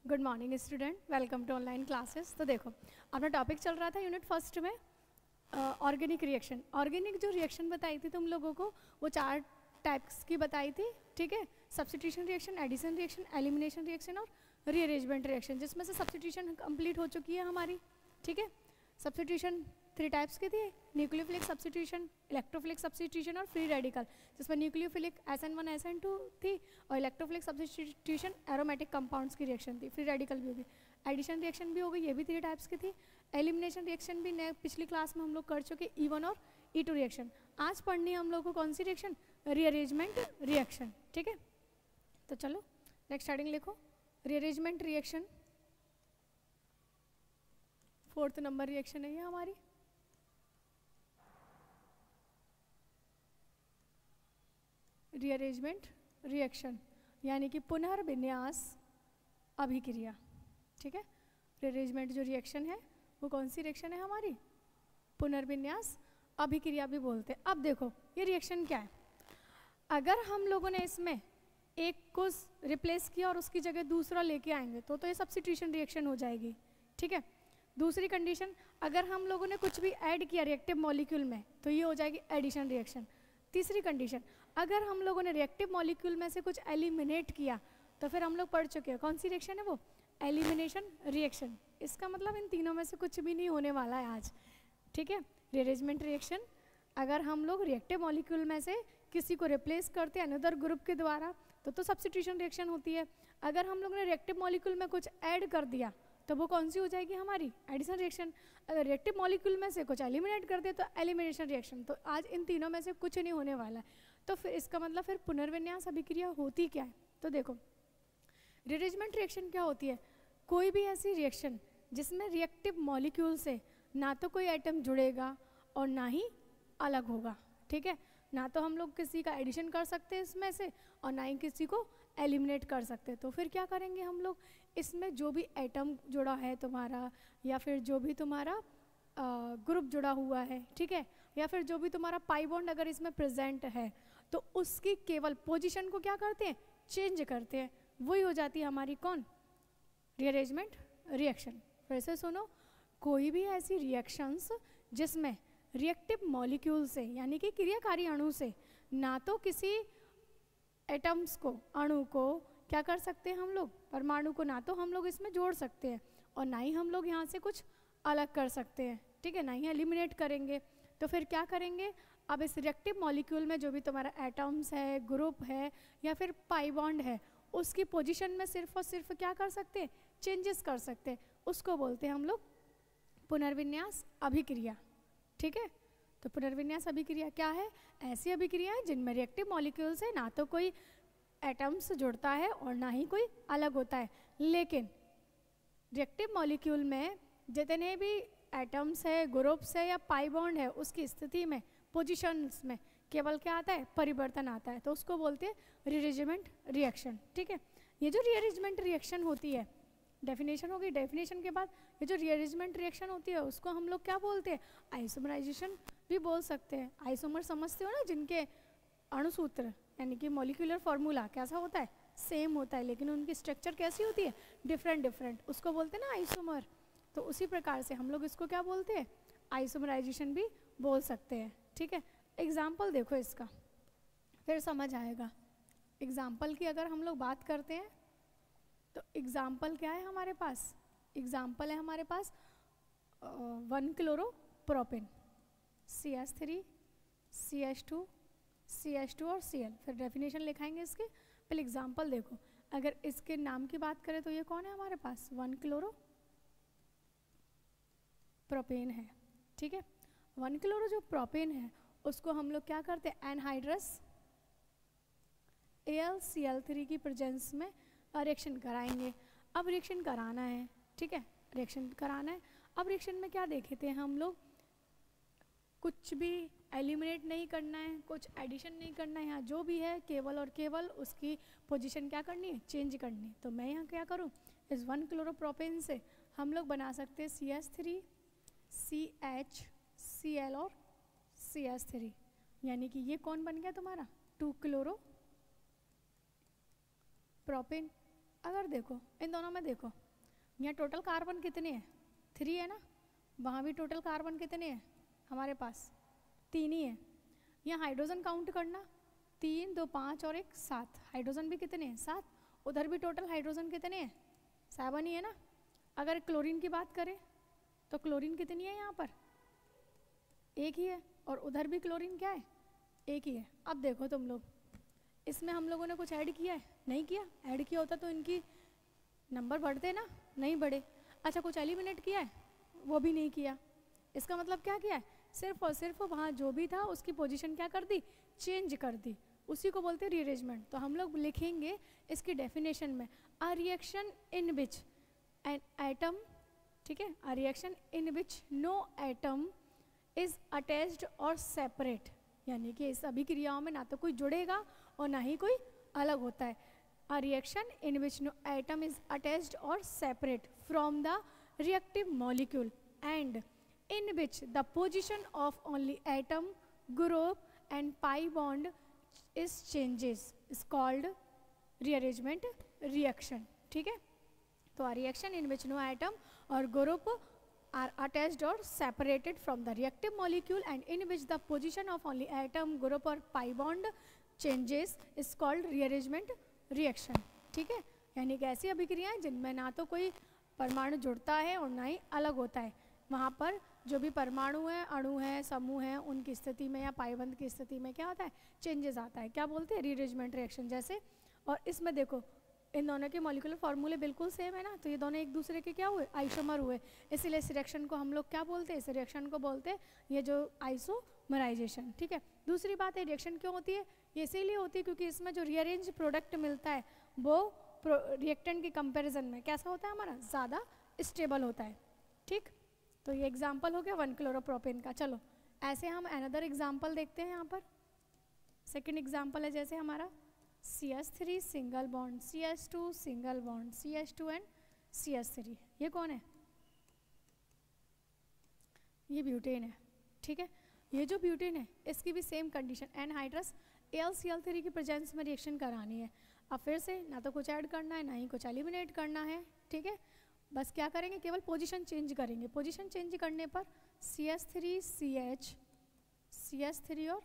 Good morning student, welcome to online classes. तो देखो, अपना टॉपिक चल रहा था यूनिट फर्स्ट में ऑर्गेनिक रिएक्शन। ऑर्गेनिक जो रिएक्शन बताई थी तुम लोगों को, वो 4 टाइप्स की बताई थी, ठीक है। Substitution reaction, addition reaction, elimination reaction और रीअरेंजमेंट रिएक्शन, जिसमें से सब्स्टिट्यूशन कंप्लीट हो चुकी है हमारी, ठीक है। सब्स्टिट्यूशन 3 टाइप्स के थे, न्यूक्लियोफिलिक सब्स्टिट्यूशन, इलेक्ट्रोफिलिक सब्स्टिट्यूशन और फ्री रेडिकल, जिसमें न्यूक्लियोफिलिक SN1 SN2 थी और इलेक्ट्रोफिलिक सब्स्टिट्यूशन एरोमेटिक कंपाउंड्स की रिएक्शन थी। फ्री रेडिकल भी होगी, एडिशन रिएक्शन भी हो गई, ये भी 3 टाइप्स की थी। एलिमिनेशन रिएक्शन भी पिछली क्लास में हम लोग कर चुके, E1 और E2 रिएक्शन। आज पढ़नी है हम लोग को कौन सी रिएक्शन? रीअरेंजमेंट रिएक्शन, ठीक है। तो चलो नेक्स्ट हेडिंग लिखो, rearrangement reaction. 4th number reaction है ये हमारी। रीअरेंजमेंट रिएक्शन यानी कि पुनर्विन्यास अभिक्रिया, ठीक है। रीअरेंजमेंट जो रिएक्शन है वो कौन सी रिएक्शन है हमारी? पुनर्विन्यास अभिक्रिया भी बोलते हैं। अब देखो ये रिएक्शन क्या है, अगर हम लोगों ने इसमें एक को रिप्लेस किया और उसकी जगह दूसरा लेके आएंगे तो ये सब्स्टिट्यूशन रिएक्शन हो जाएगी, ठीक है। दूसरी कंडीशन, अगर हम लोगों ने कुछ भी ऐड किया रिएक्टिव मॉलिक्यूल में तो ये हो जाएगी एडिशन रिएक्शन। तीसरी कंडीशन, अगर हम लोगों ने रिएक्टिव मॉलिक्यूल में से कुछ एलिमिनेट किया तो फिर हम लोग पढ़ चुके हैं कौन सी रिएक्शन है वो? Elimination reaction. इसका मतलब इन तीनों में से कुछ भी नहीं होने वाला है आज, ठीक है। रीअरेंजमेंट रिएक्शन, अगर हम लोग रिएक्टिव मॉलिक्यूल में से किसी को रिप्लेस करते हैं अनदर ग्रुप के द्वारा तो सब्स्टिट्यूशन रिएक्शन होती है। अगर हम लोग ने रिएक्टिव मॉलिक्यूल में कुछ ऐड कर दिया तो वो कौन सी हो जाएगी हमारी? Addition reaction. अगर रिएक्टिव मॉलिक्यूल में से कुछ एलिमिनेट कर दे तो एलिमिनेशन रिएक्शन। तो आज इन तीनों में से कुछ नहीं होने वाला है। तो फिर इसका मतलब फिर पुनर्विन्यास अभिक्रिया होती क्या है? तो देखो रीअरेंजमेंट रिएक्शन क्या होती है? कोई भी ऐसी रिएक्शन जिसमें रिएक्टिव मॉलिक्यूल से ना तो कोई एटम जुड़ेगा और ना ही अलग होगा, ठीक है। ना तो हम लोग किसी का एडिशन कर सकते हैं इसमें से और ना ही किसी को एलिमिनेट कर सकते हैं। तो फिर क्या करेंगे हम लोग, इसमें जो भी एटम जुड़ा है तुम्हारा या फिर जो भी तुम्हारा ग्रुप जुड़ा हुआ है, ठीक है, या फिर जो भी तुम्हारा पाई बॉन्ड अगर इसमें प्रेजेंट है तो उसकी केवल पोजीशन को क्या करते हैं? चेंज करते हैं। वही हो जाती है हमारी कौन? Rearrangement reaction. फिर से सुनो, कोई भी ऐसी रिएक्शंस जिसमें रिएक्टिव मॉलिक्यूल से यानी कि क्रियाकारी अणु से ना तो किसी एटम्स को, अणु को क्या कर सकते हैं हम लोग, परमाणु को ना तो हम लोग इसमें जोड़ सकते हैं और ना ही हम लोग यहाँ से कुछ अलग कर सकते हैं, ठीक है, ना ही एलिमिनेट करेंगे। तो फिर क्या करेंगे, अब इस रिएक्टिव मॉलिक्यूल में जो भी तुम्हारा एटम्स है, ग्रुप है या फिर पाई बॉन्ड है, उसकी पोजीशन में सिर्फ और सिर्फ क्या कर सकते हैं? चेंजेस कर सकते हैं। उसको बोलते हैं हम लोग पुनर्विन्यास अभिक्रिया, ठीक है। तो पुनर्विन्यास अभिक्रिया क्या है? ऐसी अभिक्रिया है जिनमें रिएक्टिव मॉलिक्यूल से ना तो कोई एटम्स जुड़ता है और ना ही कोई अलग होता है, लेकिन रिएक्टिव मॉलिक्यूल में जितने भी एटम्स है, ग्रुप्स है या पाई बॉन्ड है, उसकी स्थिति में, पोजीशंस में केवल क्या आता है? परिवर्तन आता है। तो उसको बोलते हैं रीअरेंजमेंट रिएक्शन, ठीक है। ये जो रीअरेंजमेंट रिएक्शन होती है, डेफिनेशन होगी, डेफिनेशन के बाद ये जो रीअरेंजमेंट रिएक्शन होती है उसको हम लोग क्या बोलते हैं? आइसोमराइजेशन भी बोल सकते हैं। आइसोमर समझते हो ना, जिनके अणुसूत्र यानी कि मॉलिक्यूलर फार्मूला कैसा होता है? सेम होता है, लेकिन उनकी स्ट्रक्चर कैसी होती है? डिफरेंट डिफरेंट, उसको बोलते हैं ना आइसोमर। तो उसी प्रकार से हम लोग इसको क्या बोलते हैं? आइसोमराइजेशन भी बोल सकते हैं, ठीक है। एग्जाम्पल देखो इसका, फिर समझ आएगा। एग्जाम्पल की अगर हम लोग बात करते हैं तो एग्जाम्पल क्या है हमारे पास? एग्जाम्पल है हमारे पास 1 क्लोरोप्रोपेन, CH3 CH2 CH2 और Cl। फिर डेफिनेशन लिखाएंगे इसके, पहले एग्जाम्पल देखो। अगर इसके नाम की बात करें तो ये कौन है हमारे पास? 1 क्लोरोप्रोपेन है, ठीक है। 1 क्लोरो जो प्रोपेन है उसको हम लोग क्या करते हैं? एनहाइड्रस AlCl3 की प्रेजेंस में रिएक्शन कराएंगे। अब रिएक्शन कराना है, ठीक है, रिएक्शन कराना है। अब रिएक्शन में क्या देखे थे हम लोग? कुछ भी एलिमिनेट नहीं करना है, कुछ एडिशन नहीं करना है, यहाँ जो भी है केवल और केवल उसकी पोजीशन क्या करनी है? चेंज करनी है। तो मैं यहाँ क्या करूँ, इस 1 क्लोरोप्रोपेन से हम लोग बना सकते हैं CH3 CH Cl और CH3, यानी कि ये कौन बन गया तुम्हारा? 2 क्लोरोप्रोपेन। अगर देखो इन दोनों में देखो, यहाँ टोटल कार्बन कितने हैं, 3 है ना, वहाँ भी टोटल कार्बन कितने हैं हमारे पास, 3 ही है। यहाँ हाइड्रोजन काउंट करना, 3 2 5 और 1 7, हाइड्रोजन भी कितने हैं 7, उधर भी टोटल हाइड्रोजन कितने हैं 7 ही है ना। अगर क्लोरीन की बात करें तो क्लोरीन कितनी है यहाँ पर, 1 ही है, और उधर भी क्लोरीन क्या है 1 ही है। अब देखो तुम लोग, इसमें हम लोगों ने कुछ ऐड किया है, नहीं किया, ऐड किया होता तो इनकी नंबर बढ़ते ना, नहीं बढ़े। अच्छा कुछ एलिमिनेट किया है, वो भी नहीं किया। इसका मतलब क्या किया है, सिर्फ और सिर्फ वहाँ जो भी था उसकी पोजीशन क्या कर दी, चेंज कर दी, उसी को बोलते हैं रीअरेंजमेंट। तो हम लोग लिखेंगे इसकी डेफिनेशन में, a reaction in which an atom, ठीक है, a reaction in which no atom is attached और सेपरेट, यानी कि इस सभी क्रियाओं में ना तो कोई जुड़ेगा और ना ही कोई अलग होता है। A reaction in which no atom is attached और separate from the reactive molecule and in which the position of only atom, group and pi bond is changes is called rearrangement reaction, ठीक है। तो a reaction in which no atom or group are attached or separated from the reactive molecule and in which the position of only atom, group or pi bond changes is called rearrangement reaction, ठीक है। यानी कि ऐसी अभिक्रियाएं जिनमें ना तो कोई परमाणु जुड़ता है और ना ही अलग होता है, वहाँ पर जो भी परमाणु हैं, अणु हैं, समूह हैं, उनकी स्थिति में या पाइबंद की स्थिति में क्या होता है, चेंजेस आता है, क्या बोलते हैं, रीअरेंजमेंट रिएक्शन जैसे। और इसमें देखो इन दोनों के मॉलिक्यूलर फॉर्मूले बिल्कुल सेम है ना, तो ये दोनों एक दूसरे के क्या हुए, आइसोमर हुए, इसीलिए इस रिएक्शन को हम लोग क्या बोलते हैं, इस रिएक्शन को बोलते हैं ये जो आइसोमराइजेशन, ठीक है। दूसरी बात है रिएक्शन क्यों होती है, ये इसीलिए होती है क्योंकि इसमें जो रीअरेंज प्रोडक्ट मिलता है वो रिएक्टेंट के कंपैरिजन में कैसा होता है, हमारा ज़्यादा स्टेबल होता है, ठीक। तो ये एग्जांपल हो गया 1-क्लोरोप्रोपेन का। चलो ऐसे हम अनदर एग्जांपल देखते हैं। यहाँ पर सेकंड एग्जांपल है जैसे हमारा CH3 single bond, CH2 single bond, CH2 and CH3, ये कौन है, ये ब्यूटेन है, ठीक है। ये जो ब्यूटेन है इसकी भी सेम कंडीशन, एनहाइड्रस AlCl3 की प्रेजेंस में रिएक्शन करानी है। अब फिर से ना तो कुछ ऐड करना है ना ही कुछ एलिमिनेट करना है, ठीक है। बस क्या करेंगे, केवल पोजीशन चेंज करेंगे। पोजीशन चेंज करने पर CH3 CH, CH3 और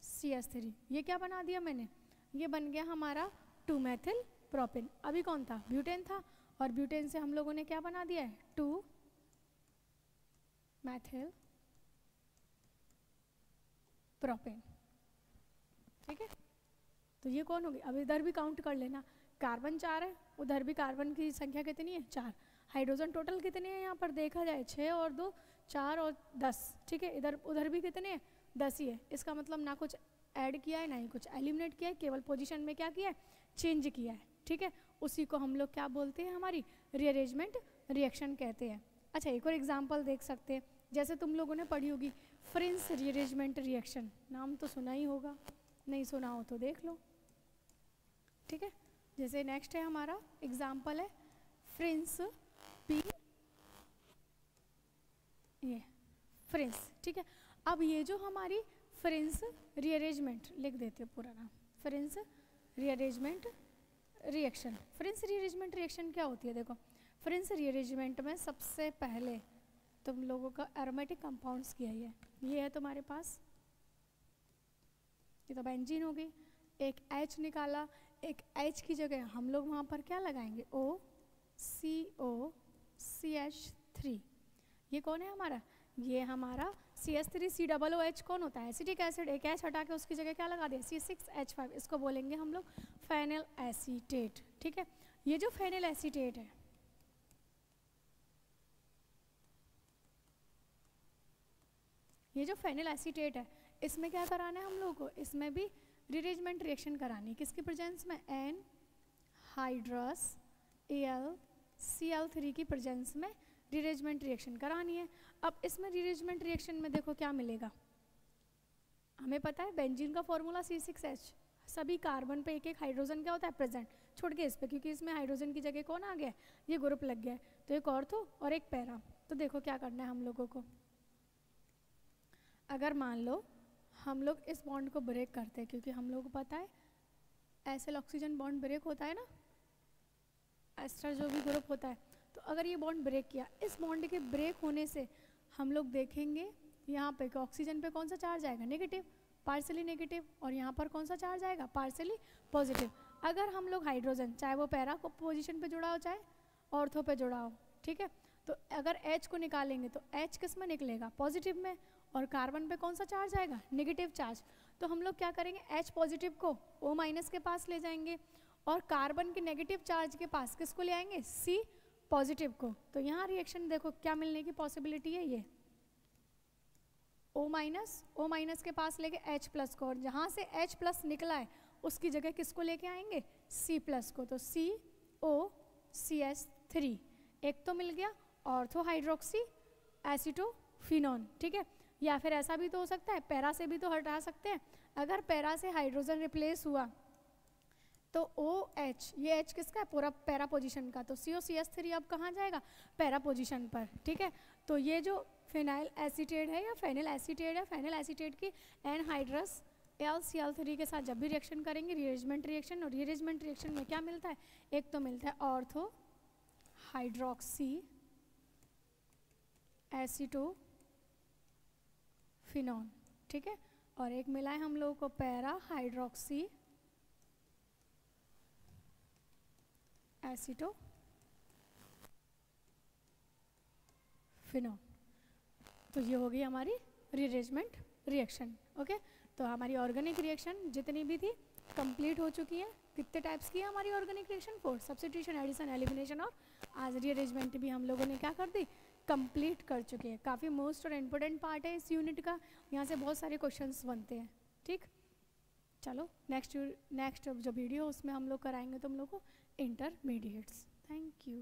CH3, ये क्या बना दिया मैंने, ये बन गया हमारा 2-मेथिल प्रोपेन। अभी कौन था, ब्यूटेन था, और ब्यूटेन से हम लोगों ने क्या बना दिया है, 2-मेथिल प्रोपेन, ठीक है। तो ये कौन होगी, अब इधर भी काउंट कर लेना, कार्बन 4 है, उधर भी कार्बन की संख्या कितनी है 4, हाइड्रोजन टोटल कितने हैं यहाँ पर देखा जाए 6 और 2 4 और 10, ठीक है। इधर उधर भी कितने हैं 10 ही है। इसका मतलब ना कुछ ऐड किया है ना ही कुछ एलिमिनेट किया है, केवल पोजीशन में क्या किया है, चेंज किया है, ठीक है। उसी को हम लोग क्या बोलते हैं, हमारी रीअरेंजमेंट रिएक्शन कहते हैं। अच्छा एक और एग्जाम्पल देख सकते हैं, जैसे तुम लोगों ने पढ़ी होगी फ्रिंस रीअरेंजमेंट रिएक्शन, नाम तो सुना ही होगा, नहीं सुना हो तो देख लो, ठीक है। जैसे नेक्स्ट है हमारा एग्जाम्पल है फ्रिंस पी, ये फ्रिंस, ठीक है। अब ये जो हमारी फ्रिंस रीअरेंजमेंट, लिख देते हैं पूरा नाम, फ्रिंस रीअरेंजमेंट रिएक्शन। फ्रिंस रीअरेंजमेंट रिएक्शन क्या होती है, देखो फ्रिंस रीअरेंजमेंट में सबसे पहले तुम लोगों का एरोमेटिक कंपाउंड्स किया है, ये है तुम्हारे पास, ये तो बेंजीन होगी, एक H निकाला, एक H की जगह हम लोग वहाँ पर क्या लगाएंगे, OCO CH3, ये कौन है हमारा, ये हमारा CH3COOH कौन होता है, एसिटिक एसिड, एक H हटा के उसकी जगह क्या लगा दिया C6H5, इसको बोलेंगे हम लोग फेनिल एसीटेट, ठीक है। ये जो फेनिल एसीटेट है, ये जो फेनिल एसीटेट है, इसमें क्या कराना है हम लोगों को, इसमें भी रीअरेंजमेंट रिएक्शन करानी है, किसकी प्रेजेंस में, एनहाइड्रस AlCl3 की प्रेजेंस में रीअरेंजमेंट रिएक्शन करानी है। अब इसमें रीअरेंजमेंट रिएक्शन में देखो क्या मिलेगा, हमें पता है बेंजीन का फॉर्मूला C6H, सभी कार्बन पे एक एक हाइड्रोजन क्या होता है प्रेजेंट, छोड़ के इस पे, क्योंकि इसमें हाइड्रोजन की जगह कौन आ गया, ये ग्रुप लग गया है, तो एक ऑर्थो और एक पैरा। तो देखो क्या करना है हम लोगों को, अगर मान लो हम लोग इस बॉन्ड को ब्रेक करते हैं, क्योंकि हम लोग को पता है एसिल ऑक्सीजन बॉन्ड ब्रेक होता है ना, एस्टर जो भी ग्रुप होता है, तो अगर ये बॉन्ड ब्रेक किया, इस बॉन्ड के ब्रेक होने से हम लोग देखेंगे यहाँ पे कि ऑक्सीजन पे कौन सा चार्ज आएगा, नेगेटिव, पार्सली नेगेटिव, और यहाँ पर कौन सा चार्ज आएगा, पार्सली पॉजिटिव। अगर हम लोग हाइड्रोजन, चाहे वो पैरा को पोजिशन पे जुड़ा हो चाहे ऑर्थो पे जुड़ा हो, ठीक है, तो अगर H को निकालेंगे तो H किस में निकलेगा, पॉजिटिव में, और कार्बन पे कौन सा चार्ज आएगा, नेगेटिव चार्ज। तो हम लोग क्या करेंगे, H पॉजिटिव को O माइनस के पास ले जाएंगे और कार्बन के नेगेटिव चार्ज के पास किसको ले आएंगे, C पॉजिटिव को। तो यहाँ रिएक्शन देखो क्या मिलने की पॉसिबिलिटी है, ये O माइनस के पास लेके H प्लस को, और जहाँ से H प्लस निकला है उसकी जगह किसको लेके आएंगे, C प्लस को। तो COCS3 एक तो मिल गया, ऑर्थो हाइड्रोक्सी एसीटोफिनोन, ठीक है। या फिर ऐसा भी तो हो सकता है, पैरा से भी तो हटा सकते हैं। अगर पैरा से हाइड्रोजन रिप्लेस हुआ तो OH, ये H किसका है, पूरा पैरा पोजीशन का, तो COCS3 अब कहाँ जाएगा, पैरा पोजीशन पर, ठीक है। तो ये जो फिनाइल एसीटेट है या फेनिल एसीटेट है, फेनिल एसीटेट की एनहाइड्रस LCl3 के साथ जब भी रिएक्शन करेंगे, रीअरेंजमेंट रिएक्शन, और रीअरेंजमेंट रिएक्शन में क्या मिलता है, एक तो मिलता है ऑर्थो हाइड्रोक्सी एसीटोफिनोन, ठीक है, और एक मिला है हम लोगों को पैरा हाइड्रोक्सी एसीटोफिनोन। तो ये हो गई हमारी रीअरेंजमेंट रिएक्शन, ओके। तो हमारी ऑर्गेनिक रिएक्शन जितनी भी थी कंप्लीट हो चुकी है। कितने टाइप्स की है हमारी organic reaction, 4, substitution, addition, elimination, और आज रीअरेंजमेंट भी हम लोगों ने क्या कर दी, कंप्लीट कर चुके हैं। काफ़ी मोस्ट और इम्पोर्टेंट पार्ट है इस यूनिट का, यहाँ से बहुत सारे क्वेश्चंस बनते हैं, ठीक। चलो नेक्स्ट जो वीडियो उसमें हम लोग कराएंगे तुम लोग को इंटरमीडिएट्स। Thank you.